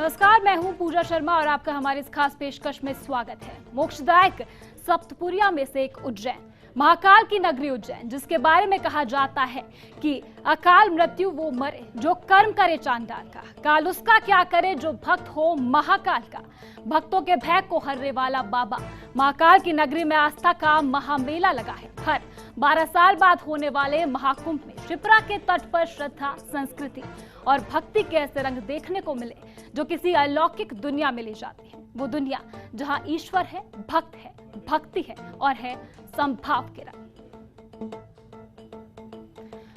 नमस्कार, मैं हूं पूजा शर्मा और आपका हमारे इस खास पेशकश में स्वागत है। मोक्षदायक सप्तपुरिया में से एक उज्जैन, महाकाल की नगरी उज्जैन, जिसके बारे में कहा जाता है कि अकाल मृत्यु वो मरे जो कर्म करे चांडाल का, काल उसका क्या करे जो भक्त हो महाकाल का। भक्तों के भय को हरने वाला बाबा महाकाल की नगरी में आस्था का महामेला लगा है। हर 12 साल बाद होने वाले महाकुंभ में शिप्रा के तट पर श्रद्धा, संस्कृति और भक्ति के ऐसे रंग देखने को मिले जो किसी अलौकिक दुनिया में ले जाती है। वो दुनिया जहां ईश्वर है, भक्त है, भक्ति है और है संभाव के रंग।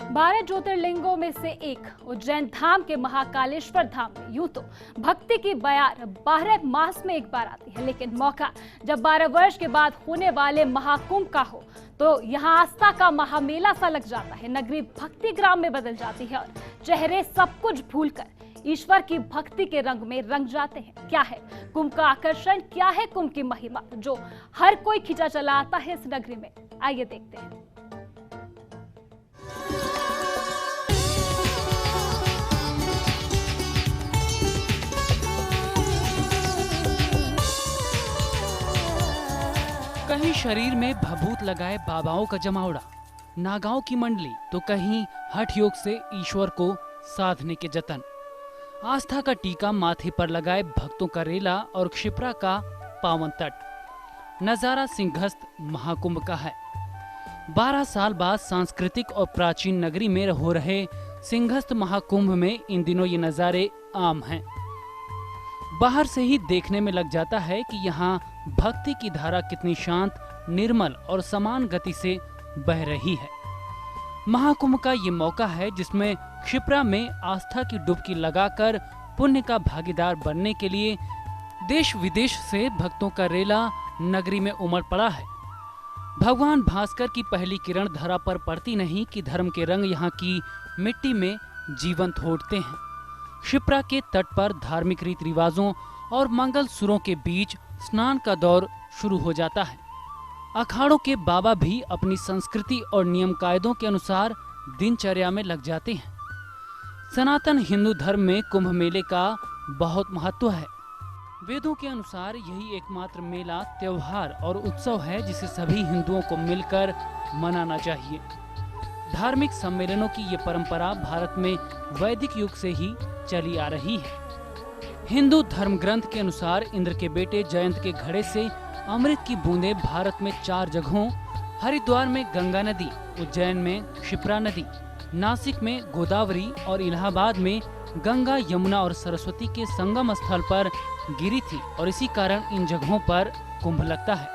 12 ज्योतिर्लिंगों में से एक उज्जैन धाम के महाकालेश्वर धाम में यूं तो भक्ति की बयार 12 मास में एक बार आती है, लेकिन मौका जब 12 वर्ष के बाद होने वाले महाकुंभ का हो तो यहाँ आस्था का महामेला सा लग जाता है। नगरी भक्ति ग्राम में बदल जाती है और चेहरे सब कुछ भूलकर ईश्वर की भक्ति के रंग में रंग जाते हैं। क्या है कुंभ का आकर्षण, क्या है कुंभ की महिमा जो हर कोई खिंचा चला आता है इस नगरी में? आइए देखते हैं। कहीं शरीर में भभूत लगाए बाबाओं का जमावड़ा, नागाओं की मंडली, तो कहीं हठ योग से ईश्वर को साधने के जतन। आस्था का टीका माथे पर लगाए भक्तों का रेला और क्षिप्रा का पावन तट। नजारा सिंहस्थ महाकुंभ का है। 12 साल बाद सांस्कृतिक और प्राचीन नगरी में हो रहे सिंहस्थ महाकुंभ में इन दिनों ये नजारे आम हैं। बाहर से ही देखने में लग जाता है कि यहाँ भक्ति की धारा कितनी शांत, निर्मल और समान गति से बह रही है। महाकुंभ का ये मौका है जिसमें क्षिप्रा में आस्था की डुबकी लगाकर पुण्य का भागीदार बनने के लिए देश विदेश से भक्तों का रेला नगरी में उमड़ पड़ा है। भगवान भास्कर की पहली किरण धरा पर पड़ती नहीं कि धर्म के रंग यहाँ की मिट्टी में जीवंत होते हैं। क्षिप्रा के तट पर धार्मिक रीति रिवाजों और मंगल सुरों के बीच स्नान का दौर शुरू हो जाता है। अखाड़ों के बाबा भी अपनी संस्कृति और नियम कायदों के अनुसार दिनचर्या में लग जाते हैं। सनातन हिंदू धर्म में कुंभ मेले का बहुत महत्व है। वेदों के अनुसार यही एकमात्र मेला, त्योहार और उत्सव है जिसे सभी हिंदुओं को मिलकर मनाना चाहिए। धार्मिक सम्मेलनों की ये परंपरा भारत में वैदिक युग से ही चली आ रही है। हिंदू धर्म ग्रंथ के अनुसार इंद्र के बेटे जयंत के घड़े से अमृत की बूंदें भारत में 4 जगहों, हरिद्वार में गंगा नदी, उज्जैन में क्षिप्रा नदी, नासिक में गोदावरी और इलाहाबाद में गंगा, यमुना और सरस्वती के संगम स्थल पर गिरी थी और इसी कारण इन जगहों पर कुंभ लगता है।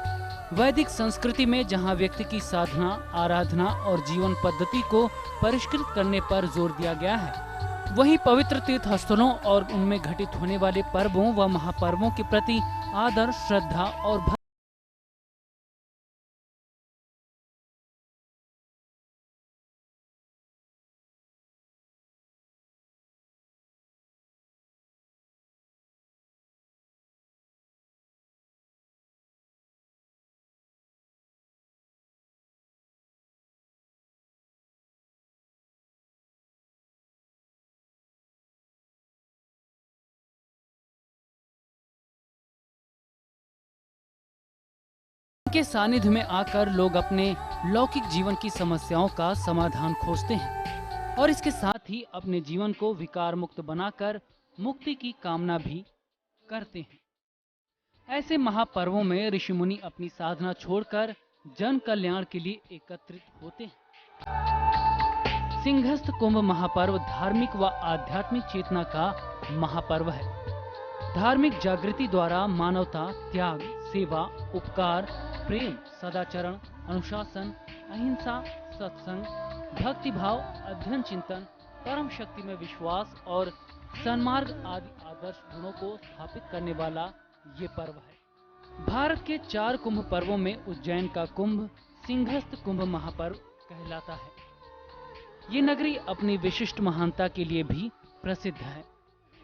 वैदिक संस्कृति में जहां व्यक्ति की साधना, आराधना और जीवन पद्धति को परिष्कृत करने पर जोर दिया गया है, वहीं पवित्र तीर्थ स्थलों और उनमें घटित होने वाले पर्वों व महापर्वों के प्रति आदर, श्रद्धा और के सानिध्य में आकर लोग अपने लौकिक जीवन की समस्याओं का समाधान खोजते हैं और इसके साथ ही अपने जीवन को विकार मुक्त बनाकर मुक्ति की कामना भी करते हैं। ऐसे महापर्वों में ऋषि मुनि अपनी साधना छोड़कर जन कल्याण के लिए एकत्रित होते हैं। सिंहस्थ कुंभ महापर्व धार्मिक व आध्यात्मिक चेतना का महापर्व है। धार्मिक जागृति द्वारा मानवता, त्याग, सेवा, उपकार, प्रेम, सदाचरण, अनुशासन, अहिंसा, सत्संग, भक्तिभाव, अध्ययन, चिंतन, परम शक्ति में विश्वास और सन्मार्ग आदि आदर्श गुणों को स्थापित करने वाला ये पर्व है। भारत के 4 कुंभ पर्वों में उज्जैन का कुंभ सिंहस्थ कुंभ महापर्व कहलाता है। ये नगरी अपनी विशिष्ट महानता के लिए भी प्रसिद्ध है।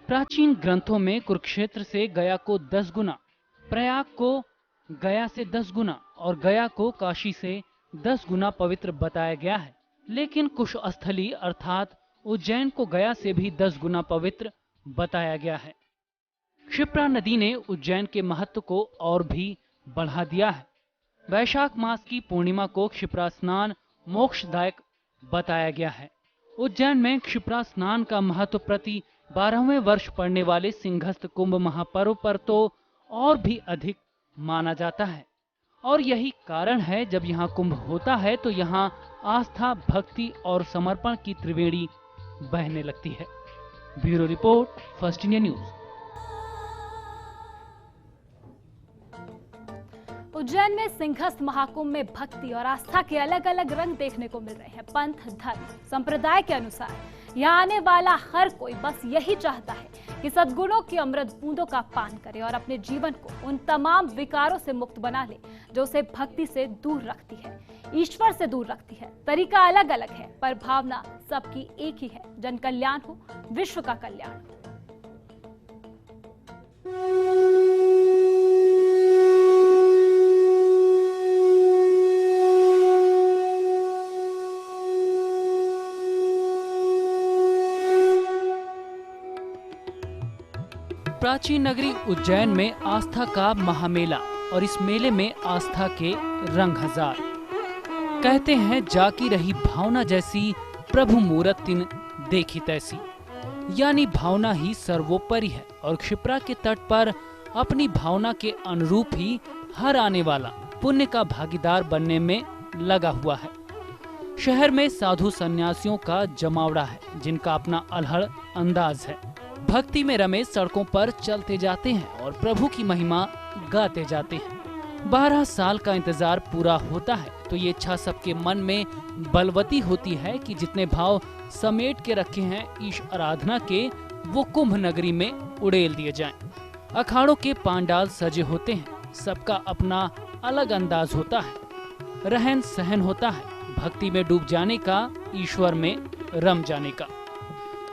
प्राचीन ग्रंथों में कुरुक्षेत्र से गया को 10 गुना, प्रयाग को गया से 10 गुना और गया को काशी से 10 गुना पवित्र बताया गया है, लेकिन कुशस्थली अर्थात उज्जैन को गया से भी 10 गुना पवित्र बताया गया है। क्षिप्रा नदी ने उज्जैन के महत्व को और भी बढ़ा दिया है। वैशाख मास की पूर्णिमा को क्षिप्रा स्नान मोक्षदायक बताया गया है। उज्जैन में क्षिप्रा स्नान का महत्व प्रति 12वें वर्ष पड़ने वाले सिंहस्थ कुंभ महापर्व पर तो और भी अधिक माना जाता है और यही कारण है जब यहाँ कुंभ होता है तो यहाँ आस्था, भक्ति और समर्पण की त्रिवेणी बहने लगती है। Bureau report, first India news. Ujjain में सिंहस्थ महाकुंभ में भक्ति और आस्था के अलग अलग रंग देखने को मिल रहे हैं। पंथ, धर्म, संप्रदाय के अनुसार यहाँ आने वाला हर कोई बस यही चाहता है कि सद्गुणों की अमृत बूंदों का पान करे और अपने जीवन को उन तमाम विकारों से मुक्त बना ले जो उसे भक्ति से दूर रखती है, ईश्वर से दूर रखती है। तरीका अलग अलग है पर भावना सबकी एक ही है, जन कल्याण हो, विश्व का कल्याण हो। प्राचीन नगरी उज्जैन में आस्था का महामेला और इस मेले में आस्था के रंग हजार। कहते हैं जाकी रही भावना जैसी प्रभु मूरत तिन देखी तैसी, यानी भावना ही सर्वोपरि है और क्षिप्रा के तट पर अपनी भावना के अनुरूप ही हर आने वाला पुण्य का भागीदार बनने में लगा हुआ है। शहर में साधु सन्यासियों का जमावड़ा है जिनका अपना अलहड़ अंदाज है। भक्ति में रमे सड़कों पर चलते जाते हैं और प्रभु की महिमा गाते जाते हैं। 12 साल का इंतजार पूरा होता है तो ये इच्छा सबके मन में बलवती होती है कि जितने भाव समेट के रखे हैं ईश आराधना के, वो कुंभ नगरी में उड़ेल दिए जाएं। अखाड़ों के पांडाल सजे होते हैं, सबका अपना अलग अंदाज होता है, रहन सहन होता है, भक्ति में डूब जाने का, ईश्वर में रम जाने का।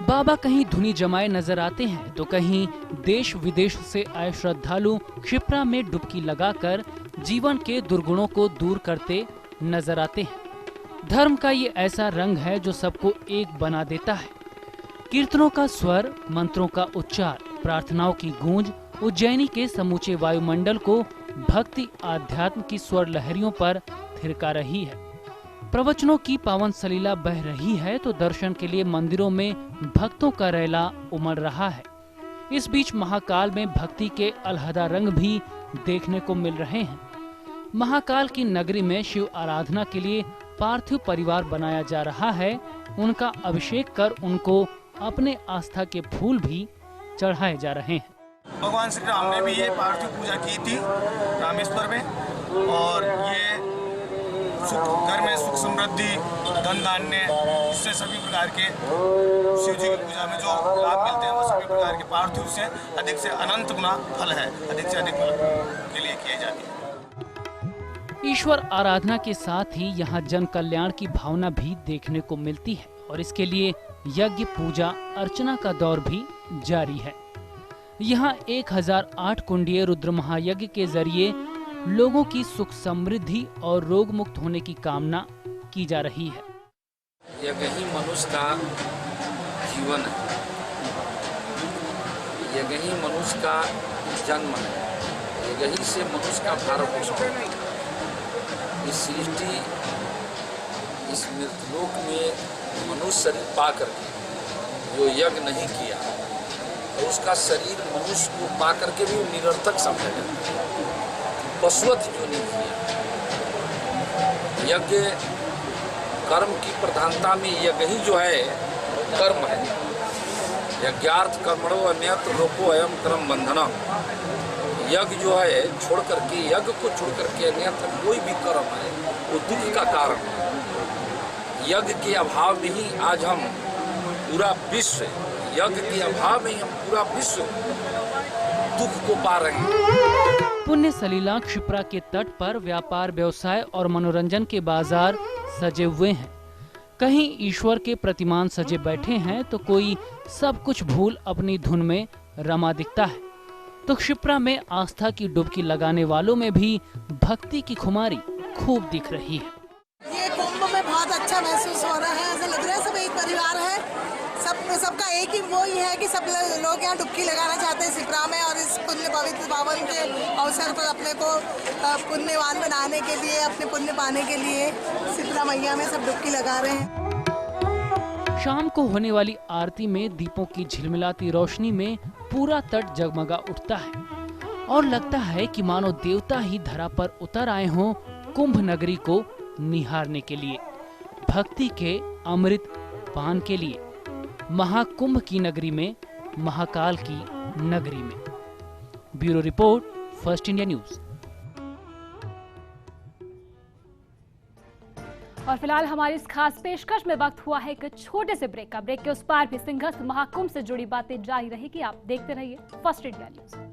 बाबा कहीं धुनी जमाए नजर आते हैं तो कहीं देश विदेश से आए श्रद्धालु क्षिप्रा में डुबकी लगाकर जीवन के दुर्गुणों को दूर करते नजर आते हैं। धर्म का ये ऐसा रंग है जो सबको एक बना देता है। कीर्तनों का स्वर, मंत्रों का उच्चार, प्रार्थनाओं की गूंज उज्जैनी के समूचे वायुमंडल को भक्ति आध्यात्म की स्वर लहरियों पर थिरका रही है। प्रवचनों की पावन सलीला बह रही है तो दर्शन के लिए मंदिरों में भक्तों का रैला उमड़ रहा है। इस बीच महाकाल में भक्ति के अलहदा रंग भी देखने को मिल रहे हैं। महाकाल की नगरी में शिव आराधना के लिए पार्थिव परिवार बनाया जा रहा है। उनका अभिषेक कर उनको अपने आस्था के फूल भी चढ़ाए जा रहे हैं। भगवान श्री राम ने भी ये पार्थिव पूजा की थी रामेश्वर में, और ये घर में सुख समृद्धि, धन धान्य, इससे सभी प्रकार के शिव जी की पूजा में जो लाभ मिलते हैं वो सभी प्रकार के पार्थिव से अनंत गुना फल है, अधिक से अधिक फल के लिए किए जाते हैं। ईश्वर आराधना के साथ ही यहाँ जन कल्याण की भावना भी देखने को मिलती है और इसके लिए यज्ञ, पूजा, अर्चना का दौर भी जारी है। यहाँ 1008 कुंडीय रुद्र महायज्ञ के जरिए लोगों की सुख समृद्धि और रोग मुक्त होने की कामना की जा रही है। यज्ञ ही मनुष्य का जीवन है, यज्ञ ही मनुष्य का जन्म है, यज्ञ ही से मनुष्य का भार पोषण है। इस सृष्टि, इस मृतलोक में मनुष्य शरीर पा करके जो यज्ञ नहीं किया तो उसका शरीर मनुष्य को पा करके भी निरर्थक समझा जाता है। पशुवत जो नहीं किया, यज्ञ कर्म की प्रधानता में यज्ञ ही जो है कर्म है। यज्ञार्थ कर्मणो अन्यत्र लोको अयम कर्म बंधना। यज्ञ जो है छोड़ करके, यज्ञ को छोड़ करके अन्यत्र कोई भी कर्म है वो दुख का कारण है। यज्ञ के अभाव में ही आज हम पूरा विश्व, यज्ञ के अभाव में ही हम पूरा विश्व दुख को पा रहे हैं। पुण्य सलीला क्षिप्रा के तट पर व्यापार, व्यवसाय और मनोरंजन के बाजार सजे हुए हैं। कहीं ईश्वर के प्रतिमान सजे बैठे हैं तो कोई सब कुछ भूल अपनी धुन में रमा दिखता है। तो क्षिप्रा में आस्था की डुबकी लगाने वालों में भी भक्ति की खुमारी खूब दिख रही है। ये कुंभ में बहुत अच्छा महसूस हो रहा है, ऐसा लग रहा है सब एक परिवार है। सबका एक ही वो ही है कि सब लोग यहाँ डुबकी लगाना चाहते हैं क्षिप्रा में, और इस पवित्र पावन के अवसर पर अपने को पुण्यवान बनाने के लिए, अपने पुण्य पाने के लिए शीतला मैया में सब डुबकी लगा रहे हैं। शाम को होने वाली आरती में दीपों की झिलमिलाती रोशनी में पूरा तट जगमगा उठता है और लगता है कि मानो देवता ही धरा पर उतर आए हों कुंभ नगरी को निहारने के लिए, भक्ति के अमृत पान के लिए, महाकुंभ की नगरी में, महाकाल की नगरी में। Bureau report, first India news. और फिलहाल हमारी इस खास पेशकश में वक्त हुआ है एक छोटे से ब्रेक का। ब्रेक के उस पार भी सिंहस्थ महाकुंभ से जुड़ी बातें जारी रहेगी। आप देखते रहिए फर्स्ट इंडिया न्यूज।